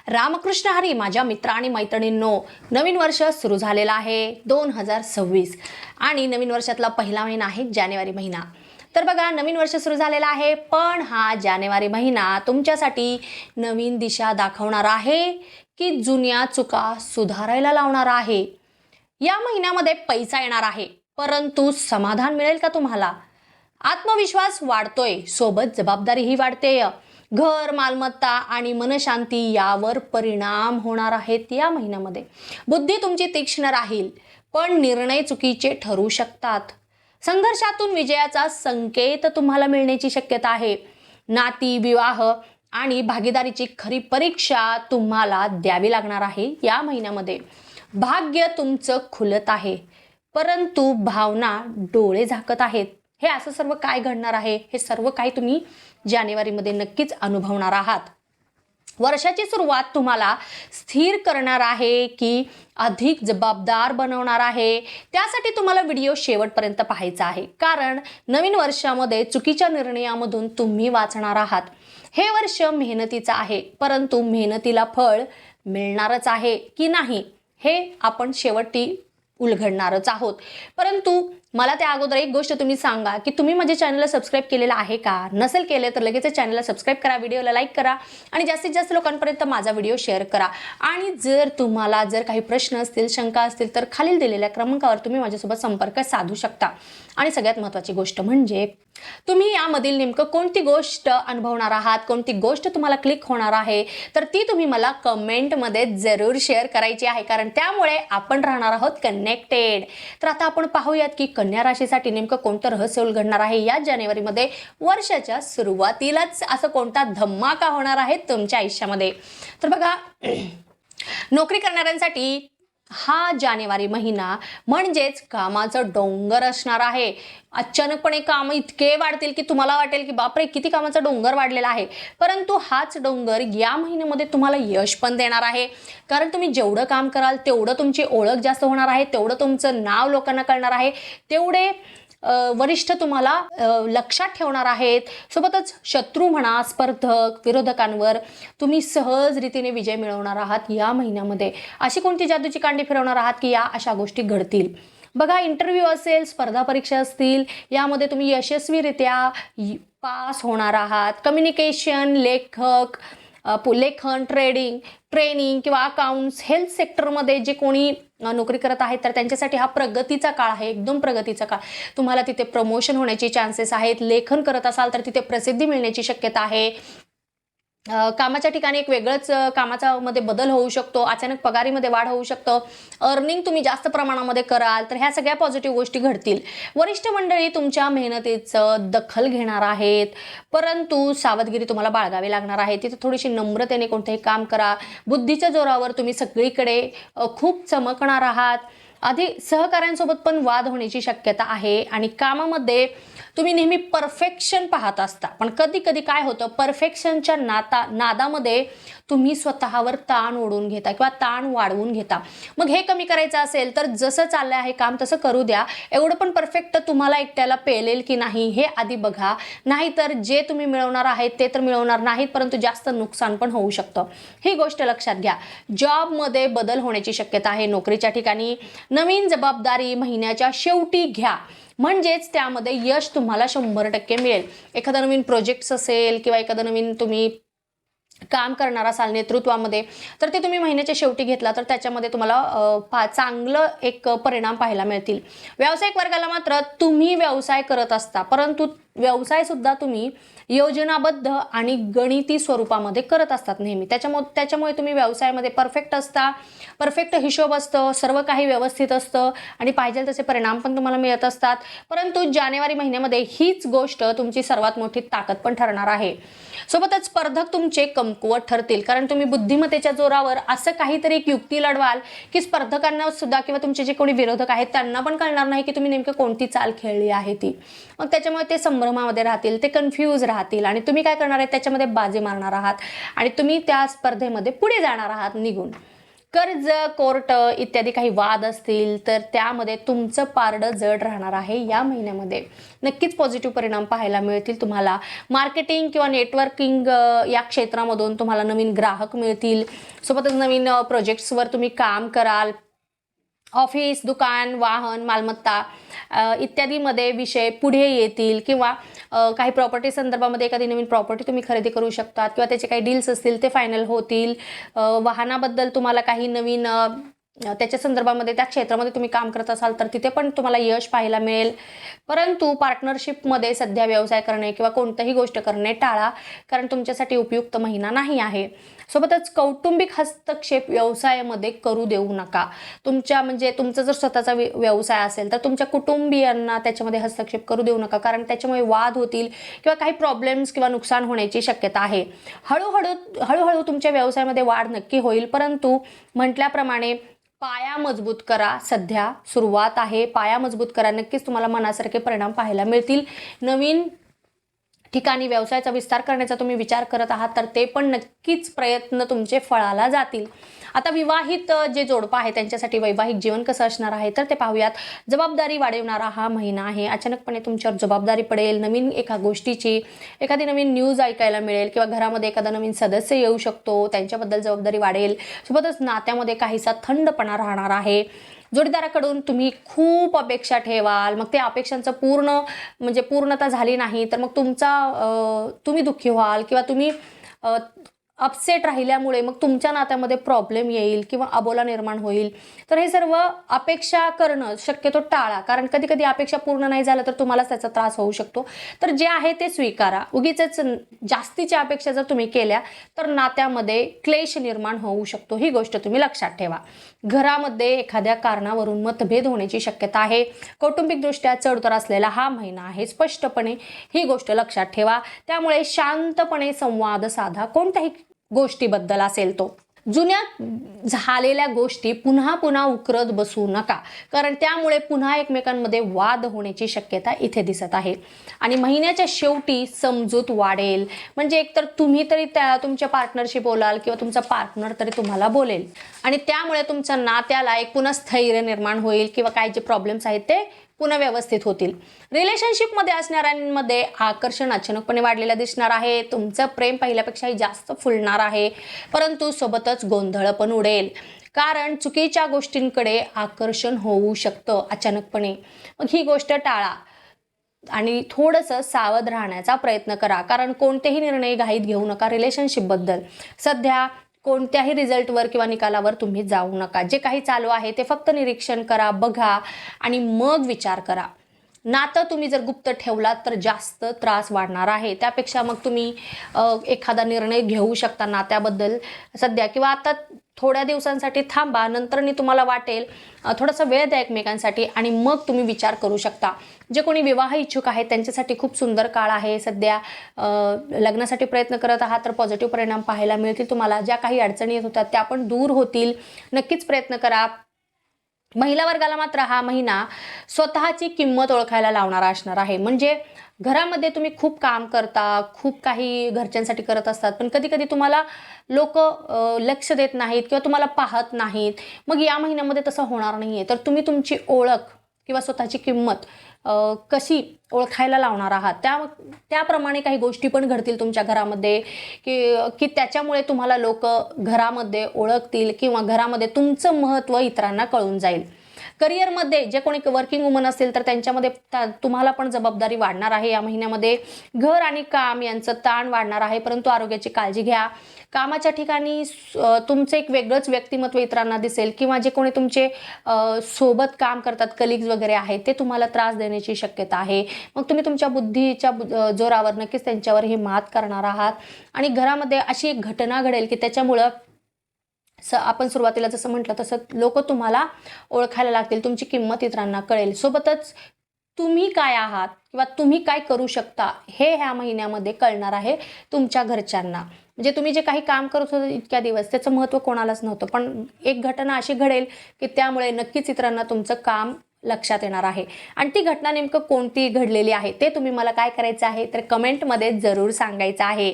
रामकृष्ण हरी माझ्या मित्र आणि मैत्रिणींनो, नवीन वर्ष सुरू झालेलं आहे 2026 आणि नवीन वर्षातला पहिला महिना आहे जानेवारी महिना. तर बघा, नवीन वर्ष सुरू झालेला आहे, पण हा जानेवारी महिना तुमच्यासाठी नवीन दिशा दाखवणार आहे की जुन्या चुका सुधारायला लावणार आहे. या महिन्यामध्ये पैसा येणार आहे, परंतु समाधान मिळेल का तुम्हाला? आत्मविश्वास वाढतोय, सोबत जबाबदारीही वाढते. घर, मालमत्ता आणि मनशांती यावर परिणाम होणार आहेत या महिन्यामध्ये. बुद्धी तुमची तीक्ष्ण राहील, पण निर्णय चुकीचे ठरू शकतात. संघर्षातून विजयाचा संकेत तुम्हाला मिळण्याची शक्यता आहे. नाती, विवाह आणि भागीदारीची खरी परीक्षा तुम्हाला द्यावी लागणार आहे या महिन्यामध्ये. भाग्य तुमचं खुलत आहे, परंतु भावना डोळे झाकत आहेत. हे असं सर्व काय घडणार आहे, हे सर्व काही तुम्ही जानेवारीमध्ये नक्कीच अनुभवणार आहात. वर्षाची सुरुवात तुम्हाला स्थिर करणार आहे की अधिक जबाबदार बनवणार आहे, त्यासाठी तुम्हाला व्हिडिओ शेवटपर्यंत पाहायचा आहे. कारण नवीन वर्षामध्ये चुकीच्या निर्णयामधून तुम्ही वाचणार आहात. हे वर्ष मेहनतीचं आहे, परंतु मेहनतीला फळ मिळणारच आहे की नाही हे आपण शेवटी उलगडणारच आहोत. परंतु मला त्या अगोदर एक गोष्ट तुम्ही सांगा की तुम्ही माझ्या चॅनलला सबस्क्राईब केलेलं आहे का? नसेल केले तर लगेच चॅनलला सबस्क्राईब करा, व्हिडिओला लाईक करा आणि जास्तीत जास्त लोकांपर्यंत माझा व्हिडिओ शेअर करा. आणि जर तुम्हाला काही प्रश्न असतील, शंका असतील तर खालील दिलेल्या क्रमांकावर तुम्ही माझ्यासोबत संपर्क साधू शकता. आणि सगळ्यात महत्त्वाची गोष्ट म्हणजे तुम्ही यामधील नेमकं कोणती गोष्ट अनुभवणार आहात, कोणती गोष्ट तुम्हाला क्लिक होणार आहे, तर ती तुम्ही मला कमेंटमध्ये जरूर शेअर करायची आहे, कारण त्यामुळे आपण राहणार आहोत कनेक्टेड. तर आता आपण पाहूयात की कन्या राशीसाठी नेमकं कोणतं रहस्य उलगडणार आहे या जानेवारीमध्ये. वर्षाच्या सुरुवातीलाच असं कोणता धमाका होणार आहे तुमच्या आयुष्यामध्ये. तर बघा, नोकरी करणाऱ्यांसाठी हा जानेवारी महिना म्हणजेच कामाचं डोंगर असणार आहे. अचानकपणे काम इतके वाढतील की तुम्हाला वाटेल की बापरे, किती कामाचा डोंगर वाढलेला आहे. परंतु हाच डोंगर या महिन्यामध्ये तुम्हाला यश पण देणार आहे, कारण तुम्ही जेवढं काम कराल तेवढं तुमची ओळख जास्त होणार आहे, तेवढं तुमचं नाव लोकांना कळणार आहे, तेवढे वरिष्ठ तुम्हाला लक्षात ठेवणार आहेत. सोबतच शत्रू म्हणा, स्पर्धक, विरोधकांवर तुम्ही सहज रीतीने विजय मिळवणार आहात या महिन्यामध्ये. अशी कोणती जादूची कांडी फिरवणार आहात की या अशा गोष्टी घडतील. बघा, इंटरव्ह्यू असेल, स्पर्धा परीक्षा असतील, यामध्ये तुम्ही यशस्वीरित्या पास होणार आहात. कम्युनिकेशन, लेखन, ट्रेनिंग किंवा अकाउंट्स, हेल्थ सेक्टरमध्ये जे कोणी नोकरी करत आहेत तर त्यांच्यासाठी हा प्रगतीचा काळ आहे, एकदम प्रगतीचा काळ. तुम्हाला तिथे प्रमोशन होण्याची चान्सेस आहेत. लेखन करत असाल तर तिथे प्रसिद्धी मिळण्याची शक्यता आहे. कामाच्या ठिकाणी एक वेगळंच कामाचा मध्ये बदल होऊ शकतो. अचानक पगारीमध्ये वाढ होऊ शकतं. अर्निंग तुम्ही जास्त प्रमाणामध्ये कराल, तर ह्या सगळ्या पॉझिटिव्ह गोष्टी घडतील. वरिष्ठ मंडळी तुमच्या मेहनतीचं दखल घेणार आहेत, परंतु सावधगिरी तुम्हाला बाळगावी लागणार आहे. तिथे थोडीशी नम्रतेने कोणतेही काम करा. बुद्धीच्या जोरावर तुम्ही सगळीकडे खूप चमकणार आहात. आधी सहकाऱ्यांसोबत पण वाद होण्याची शक्यता आहे. आणि कामामध्ये तुम्ही नेहमी परफेक्शन पाहत असता, पण कधी कधी काय होतं, परफेक्शनच्या नादामध्ये तुम्ही स्वतःवर ताण ओढून घेता किंवा ताण वाढवून घेता. मग हे कमी करायचं असेल तर जसं चाललं आहे काम तसं करू द्या. एवढं पण परफेक्ट तुम्हाला एकट्याला पेलेल की नाही हे आधी बघा, नाहीतर जे तुम्ही मिळवणार आहेत ते तर मिळवणार नाहीत, परंतु जास्त नुकसान पण होऊ शकतं. ही गोष्ट लक्षात घ्या. जॉबमध्ये बदल होण्याची शक्यता आहे. नोकरीच्या ठिकाणी नवीन जबाबदारी महिन्याच्या शेवटी घ्या, म्हणजेच त्यामध्ये यश तुम्हाला 100% मिळेल. एखादा नवीन प्रोजेक्ट्स असेल किंवा एखादं नवीन तुम्ही काम करणार असाल नेतृत्वामध्ये, तर ते तुम्ही महिन्याच्या शेवटी घेतला तर त्याच्यामध्ये तुम्हाला चांगलं एक परिणाम पाहायला मिळतील. व्यावसायिक वर्गाला मात्र तुम्ही व्यवसाय करत असता, परंतु व्यवसाय सुद्धा तुम्ही योजनाबद्ध आणि गणिती स्वरूपामध्ये करत असतात नेहमी. त्याच्यामुळे तुम्ही व्यवसायामध्ये परफेक्ट असता. परफेक्ट हिशोब असतं, सर्व काही व्यवस्थित असतं आणि पाहिजे तसे परिणाम पण तुम्हाला मिळत असतात. परंतु जानेवारी महिन्यामध्ये हीच गोष्ट तुमची सर्वात मोठी ताकद पण ठरणार आहे. सोबतच स्पर्धक तुमचे कमकुवत ठरतील, कारण तुम्ही बुद्धिमत्तेच्या जोरावर असं काहीतरी एक युक्ती लढवाल की स्पर्धकांना सुद्धा किंवा तुमचे जे कोणी विरोधक आहेत त्यांना पण कळणार नाही की तुम्ही नेमकं कोणती चाल खेळली आहे ती. मग त्याच्यामुळे ते संभ्रमामध्ये राहतील, ते कन्फ्यूज राहतील आणि तुम्ही काय करणार आहे, त्याच्यामध्ये बाजी मारणार आहात आणि तुम्ही त्या स्पर्धेमध्ये पुढे जाणार आहात निघून. कर्ज, कोर्ट इत्यादी काही वाद असतील तर त्यामध्ये तुमचं पारडं जड राहणार आहे. या महिन्यामध्ये नक्कीच पॉझिटिव्ह परिणाम पाहायला मिळतील तुम्हाला. मार्केटिंग किंवा नेटवर्किंग या क्षेत्रामधून तुम्हाला नवीन ग्राहक मिळतील. सोबतच नवीन प्रोजेक्ट्सवर तुम्ही काम कराल. ऑफिस, दुकान, वाहन, मालमत्ता इत्यादीमध्ये विषय पुढे येतील किंवा काही प्रॉपर्टी संदर्भामध्ये एखादी नवीन प्रॉपर्टी तुम्ही खरेदी करू शकता किंवा त्याचे काही डील्स असतील ते फायनल होतील. वाहनाबद्दल तुम्हाला काही नवीन त्याच्या संदर्भामध्ये त्या क्षेत्रामध्ये तुम्ही काम करत असाल तर तिथे पण तुम्हाला यश पाहायला मिळेल. परंतु पार्टनरशिपमध्ये सध्या व्यवसाय करणे किंवा कोणतीही गोष्ट करणे टाळा, कारण तुमच्यासाठी उपयुक्त महिना नाही आहे. सोबतच कौटुंबिक हस्तक्षेप व्यवसायामध्ये करू देऊ नका. तुमचा जर स्वतःचा व्यवसाय असेल तर तुमच्या कुटुंबियांना त्याच्यामध्ये हस्तक्षेप करू देऊ नका, कारण त्याच्यामुळे वाद होतील किंवा काही प्रॉब्लेम्स किंवा नुकसान होण्याची शक्यता आहे. हळूहळू तुमच्या व्यवसायामध्ये वाढ नक्की होईल, परंतु म्हटल्याप्रमाणे पाया मजबूत करा. सध्या सुरुवात आहे, पाया मजबूत करा. नक्कीच तुम्हाला मनासारखे परिणाम पाहायला मिळतील. नवीन ठिकाणी व्यवसायाचा विस्तार करण्याचा तुम्ही विचार करत आहात तर ते पण नक्कीच प्रयत्न तुमचे फळाला जातील. आता विवाहित जे जोडपं आहे त्यांच्यासाठी वैवाहिक जीवन कसं असणार आहे तर ते पाहूयात. जबाबदारी वाढवणारा हा महिना आहे. अचानकपणे तुमच्यावर जबाबदारी पडेल. नवीन एका गोष्टीची एखादी नवीन न्यूज ऐकायला मिळेल किंवा घरामध्ये एखादा नवीन सदस्य येऊ शकतो, त्यांच्याबद्दल जबाबदारी वाढेल. सोबतच नात्यामध्ये काहीसा थंडपणा राहणार आहे. जोडीदाराकडून तुम्ही खूप अपेक्षा ठेवाल, मग त्या अपेक्षांचं पूर्णता झाली नाही तर मग तुम्ही दुःखी व्हाल किंवा तुम्ही अपसेट राहिल्यामुळे मग तुमच्या नात्यामध्ये प्रॉब्लेम येईल किंवा अबोला निर्माण होईल. तर हे सर्व अपेक्षा करणं शक्यतो टाळा, कारण कधी कधी अपेक्षा पूर्ण नाही झालं तर तुम्हालाच त्याचा त्रास होऊ शकतो. तर जे आहे ते स्वीकारा. उगीचच जास्तीच्या अपेक्षा जर तुम्ही केल्या तर नात्यामध्ये क्लेश निर्माण होऊ शकतो. ही गोष्ट तुम्ही लक्षात ठेवा. घरामध्ये एखाद्या कारणावरून मतभेद होण्याची शक्यता आहे. कौटुंबिकदृष्ट्या चढउतार असलेला हा महिना आहे. स्पष्टपणे ही गोष्ट लक्षात ठेवा. त्यामुळे शांतपणे संवाद साधा. कोणत्याही गोष्टीबद्दल असेल तो. जुन्या झालेल्या गोष्टी पुन्हा पुन्हा उकरत बसू नका, कारण त्यामुळे पुन्हा एकमेकांमध्ये वाद होण्याची शक्यता इथे दिसत आहे. आणि महिन्याच्या शेवटी समजूत वाढेल, म्हणजे एकतर तुम्ही तरी तुमच्या पार्टनरशी बोलाल किंवा तुमचा पार्टनर तरी तुम्हाला बोलेल आणि त्यामुळे तुमच्या नात्याला एक पुन्हा स्थैर्य निर्माण होईल किंवा काही जे प्रॉब्लेम्स आहेत ते पुन्हा व्यवस्थित होतील. रिलेशनशिपमध्ये असणाऱ्यांमध्ये आकर्षण अचानकपणे वाढलेलं दिसणार आहे. तुमचं प्रेम पहिल्यापेक्षाही जास्त फुलणार आहे, परंतु सोबतच गोंधळ पण उडेल, कारण चुकीच्या गोष्टींकडे आकर्षण होऊ शकतं अचानकपणे. मग ही गोष्ट टाळा आणि थोडंसं सावध राहण्याचा प्रयत्न करा, कारण कोणतेही निर्णय घाईत घेऊ नका. रिलेशनशिपबद्दल सध्या कोणत्याही रिझल्टवर किंवा निकालावर तुम्ही जाऊ नका. जे काही चालू आहे ते फक्त निरीक्षण करा, बघा आणि मग विचार करा. नातं तुम्ही जर गुप्त ठेवलात तर जास्त त्रास वाढणार आहे. त्यापेक्षा मग तुम्ही एखादा निर्णय घेऊ शकता नात्याबद्दल सध्या, किंवा आता थोड्या दिवसांसाठी थांबा, नंतरनी तुम्हाला वाटेल थोडासा वेळ द्या एकमेकांसाठी आणि मग तुम्ही विचार करू शकता. जे कोणी विवाह इच्छुक आहेत त्यांच्यासाठी खूप सुंदर काळ आहे. सध्या लग्नासाठी प्रयत्न करत आहात तर पॉझिटिव्ह परिणाम पाहायला मिळतील तुम्हाला. ज्या काही अडचणी येत होत्या त्या पण दूर होतील. नक्कीच प्रयत्न करा. महिला वर्गाला मात्र हा महिना स्वतःची किंमत ओळखायला लावणारा असणार आहे. म्हणजे घरामध्ये तुम्ही खूप काम करता, खूप काही घरच्यांसाठी करत असतात, पण कधी कधी तुम्हाला लोक लक्ष देत नाहीत किंवा तुम्हाला पाहत नाहीत. मग या महिन्यामध्ये तसं होणार नाहीये. तर तुम्ही तुमची ओळख किंवा स्वतःची किंमत कशी ओळखायला लावणार आहात, त्याप्रमाणे काही गोष्टी पण घडतील तुमच्या घरामध्ये की त्याच्यामुळे तुम्हाला लोक घरामध्ये ओळखतील किंवा घरामध्ये तुमचं महत्त्व इतरांना कळून जाईल. करिअरमध्ये जे कोणी वर्किंग वुमन असेल तर त्यांच्यामध्ये तुम्हाला पण जबाबदारी वाढणार आहे. या महिन्यामध्ये घर आणि काम यांचं ताण वाढणार आहे, परंतु आरोग्याची काळजी घ्या. कामाच्या ठिकाणी तुमचं एक वेगळंच व्यक्तिमत्व इतरांना दिसेल किंवा जे कोणी तुमचे सोबत काम करतात, कलिग्स वगैरे आहेत, ते तुम्हाला त्रास देण्याची शक्यता आहे. मग तुम्ही तुमच्या बुद्धीच्या जोरावर नक्कीच त्यांच्यावर ही मात करणार आहात. आणि घरामध्ये अशी एक घटना घडेल की त्याच्यामुळं आपण सुरुवातीला जसं म्हटलं तसं लोक तुम्हाला ओळखायला लागतील, तुमची किंमत इतरांना कळेल. सोबतच तुम्ही काय आहात किंवा तुम्ही काय करू शकता हे ह्या महिन्यामध्ये कळणार आहे तुमच्या घरच्यांना. म्हणजे तुम्ही जे काही काम करत होते इतक्या दिवस त्याचं महत्त्व कोणालाच नव्हतं, पण एक घटना अशी घडेल की त्यामुळे नक्कीच इतरांना तुमचं काम लक्षात येणार आहे. आणि ती घटना नेमकं कोणती घडलेली आहे ते तुम्ही मला काय करायचं आहे तर कमेंटमध्ये जरूर सांगायचं आहे.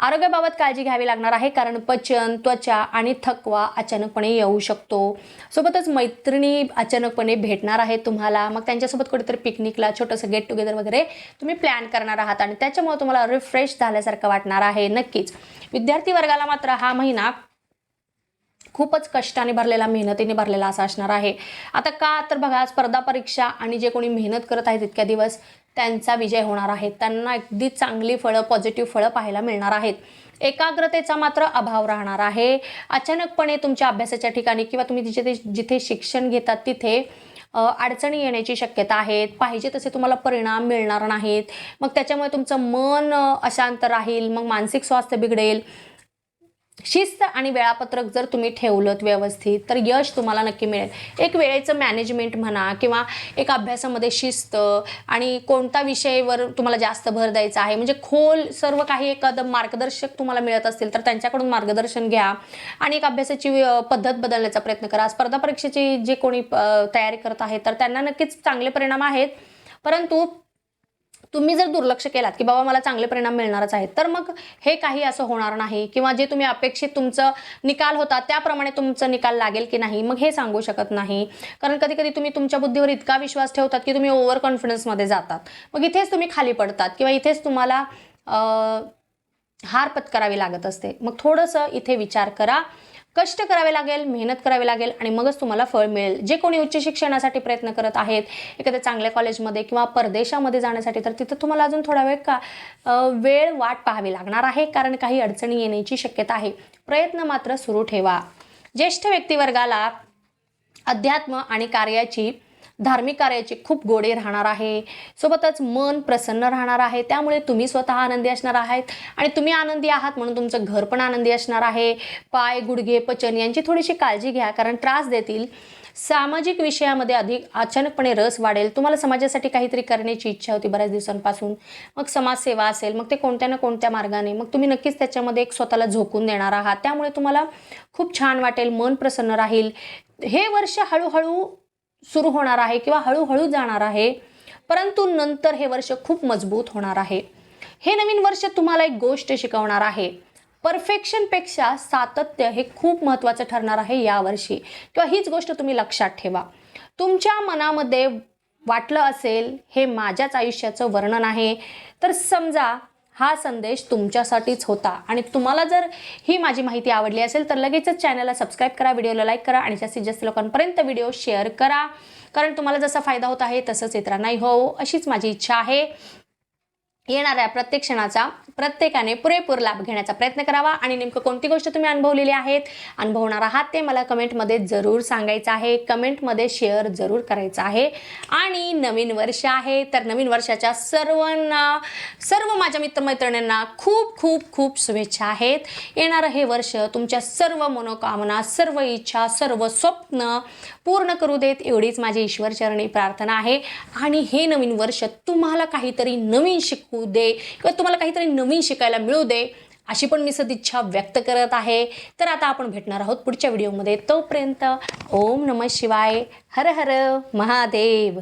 आरोग्याबाबत काळजी घ्यावी लागणार आहे, कारण पचन, त्वचा आणि थकवा अचानकपणे येऊ शकतो. सोबतच मैत्रिणी अचानकपणे भेटणार आहेत तुम्हाला, मग त्यांच्यासोबत कुठेतरी पिकनिकला छोटंसं गेट टुगेदर वगैरे तुम्ही प्लॅन करणार आहात आणि त्याच्यामुळे तुम्हाला रिफ्रेश झाल्यासारखं वाटणार आहे. नक्कीच विद्यार्थी वर्गाला मात्र हा महिना खूपच कष्टाने भरलेला, मेहनतीने भरलेला असा असणार आहे. आता का तर बघा, स्पर्धा परीक्षा आणि जे कोणी मेहनत करत आहेत इतक्या दिवस त्यांचा विजय होणार आहे. त्यांना अगदी चांगली फळं, पॉझिटिव्ह फळं पाहायला मिळणार आहेत. एकाग्रतेचा मात्र अभाव राहणार आहे. अचानकपणे तुमच्या अभ्यासाच्या ठिकाणी किंवा तुम्ही जिथे शिक्षण घेतात तिथे अडचणी येण्याची शक्यता आहे. पाहिजे तसे तुम्हाला परिणाम मिळणार नाहीत. मग त्याच्यामुळे तुमचं मन अशांत राहील, मग मानसिक स्वास्थ्य बिघडेल. शिस्त आणि वेळापत्रक जर तुम्ही ठेवलं व्यवस्थित तर यश तुम्हाला नक्की मिळेल. एक वेळेचं मॅनेजमेंट म्हणा किंवा एक अभ्यासामध्ये शिस्त आणि कोणता विषयावर तुम्हाला जास्त भर द्यायचा आहे, म्हणजे खोल सर्व काही एखादं मार्गदर्शक तुम्हाला मिळत असतील तर त्यांच्याकडून मार्गदर्शन घ्या आणि एक अभ्यासाची पद्धत बदलण्याचा प्रयत्न करा. स्पर्धा परीक्षेची जे कोणी तयारी करत आहे तर त्यांना नक्कीच चांगले परिणाम आहेत, परंतु तुम्ही जर दुर्लक्ष केलात की बाबा मला चांगले परिणाम मिळणारच आहेत, तर मग हे काही असं होणार नाही किंवा जे तुम्ही अपेक्षित तुमचं निकाल होता त्याप्रमाणे तुमचं निकाल लागेल की नाही मग हे सांगू शकत नाही. कारण कधी कधी तुम्ही तुमच्या बुद्धीवर इतका विश्वास ठेवतात की तुम्ही ओव्हर कॉन्फिडन्समध्ये जातात, मग इथेच तुम्ही खाली पडतात किंवा इथेच तुम्हाला हार पत्करावी लागत असते. मग थोडंसं इथे विचार करा, कष्ट करावे लागेल, मेहनत करावी लागेल आणि मगच तुम्हाला फळ मिळेल. जे कोणी उच्च शिक्षणासाठी प्रयत्न करत आहेत एखाद्या चांगल्या कॉलेजमध्ये किंवा परदेशामध्ये जाण्यासाठी, तर तिथं तुम्हाला अजून थोडा वेळ वाट पाहावी लागणार आहे, कारण काही अडचणी येण्याची शक्यता आहे. प्रयत्न मात्र सुरू ठेवा. ज्येष्ठ व्यक्तिवर्गाला अध्यात्म आणि धार्मिक कार्याची खूप गोडी राहणार आहे. सोबतच मन प्रसन्न राहणार आहे, त्यामुळे तुम्ही स्वतः आनंदी असणार आहात आणि तुम्ही आनंदी आहात म्हणून तुमचं घर पण आनंदी असणार आहे. पाय, गुडघे, पचन यांची थोडीशी काळजी घ्या, कारण त्रास देतील. सामाजिक विषयामध्ये अधिक अचानकपणे रस वाढेल. तुम्हाला समाजासाठी काहीतरी करण्याची इच्छा होती बऱ्याच दिवसांपासून, मग समाजसेवा असेल, मग ते कोणत्या ना कोणत्या मार्गाने मग तुम्ही नक्कीच त्याच्यामध्ये एक स्वतःला झोकून देणार आहात. त्यामुळे तुम्हाला खूप छान वाटेल, मन प्रसन्न राहील. हे वर्ष हळूहळू सुरू होणार आहे किंवा हळूहळू जाणार आहे, परंतु नंतर हे वर्ष खूप मजबूत होणार आहे. हे नवीन वर्ष तुम्हाला एक गोष्ट शिकवणार आहे. परफेक्शनपेक्षा सातत्य हे खूप महत्त्वाचं ठरणार आहे यावर्षी, किंवा हीच गोष्ट तुम्ही लक्षात ठेवा. तुमच्या मनामध्ये वाटलं असेल हे माझ्याच आयुष्याचं वर्णन आहे, तर समजा हा संदेश तुमच्यासाठीच होता आणि तुम्हाला जर ही माझी माहिती आवडली असेल तर लगेचच चॅनलला सबस्क्राईब करा, व्हिडिओला लाईक करा आणि जास्तीत जास्त लोकांपर्यंत व्हिडिओ शेअर करा, कारण तुम्हाला जसा फायदा होत आहे तसंच इतरांनाही हो अशीच माझी इच्छा आहे. येणाऱ्या प्रत्येक क्षणाचा प्रत्येकाने पुरेपूर लाभ घेण्याचा प्रयत्न करावा आणि नेमकं कोणती गोष्ट तुम्ही अनुभवलेली आहेत, अनुभवणार आहात ते मला कमेंटमध्ये जरूर सांगायचं आहे. कमेंटमध्ये शेअर जरूर करायचं आहे. आणि नवीन वर्ष आहे तर नवीन वर्षाच्या सर्व माझ्या मित्रमैत्रिणींना खूप खूप खूप शुभेच्छा आहेत. येणारं हे वर्ष तुमच्या सर्व मनोकामना, सर्व इच्छा, सर्व स्वप्न पूर्ण करू देत एवढीच माझी ईश्वरचरणी प्रार्थना आहे. आणि हे नवीन वर्ष तुम्हाला काहीतरी नवीन शिकवू दे किंवा तुम्हाला काहीतरी नवीन शिकायला मिळू दे अशी पण मी सदिच्छा व्यक्त करत आहे. तर आता आपण भेटणार आहोत पुढच्या व्हिडिओमध्ये. तोपर्यंत ओम नमः शिवाय, हर हर महादेव.